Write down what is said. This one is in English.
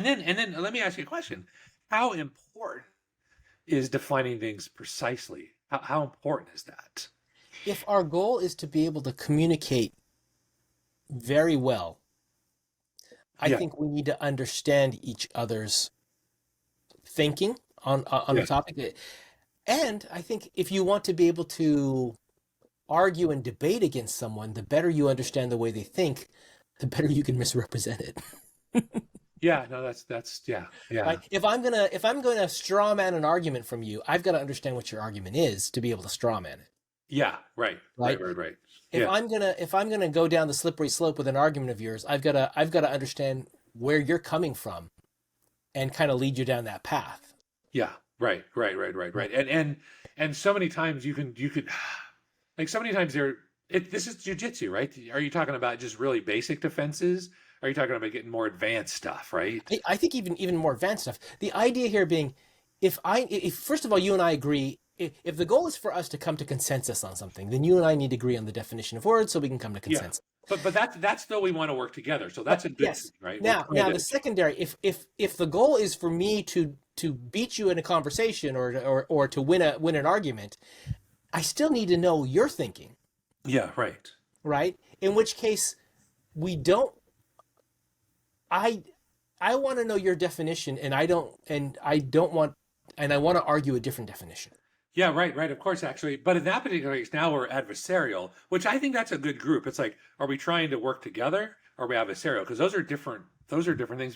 And then let me ask you a question. How important is defining things precisely? How important is that? If our goal is to be able to communicate very well, I Yeah. think we need to understand each other's thinking on a Yeah. topic. And I think if you want to be able to argue and debate against someone, the better you understand the way they think, the better you can misrepresent it. Yeah. No, that's yeah. Yeah. Right? If I'm gonna straw man an argument from you, I've got to understand what your argument is to be able to straw man it. Yeah. Right. Right. Right? Right. Right. If Yeah. I'm gonna go down the slippery slope with an argument of yours, I've gotta understand where you're coming from and kind of lead you down that path. Yeah. Right. Right. Right. Right. Right. Right. And so many times you could like so many times this is jujitsu, right? Are you talking about just really basic defenses? Are you talking about getting more advanced stuff, right? I think even more advanced stuff. The idea here being, if first of all you and I agree, if the goal is for us to come to consensus on something, then you and I need to agree on the definition of words so we can come to Yeah. consensus. But that's still we want to work together. So that's But a good thing, yes, right? We're now trying now to the secondary, if the goal is for me to beat you in a conversation or to win an argument, I still need to know your thinking, yeah, right. right? In which case we don't. I I want to know your definition, and I don't want, and I want to argue a different definition. Yeah, right, right. Of course, actually. But in that particular case, now we're adversarial, which I think that's a good group. It's like, are we trying to work together or are we adversarial? Because those are different things.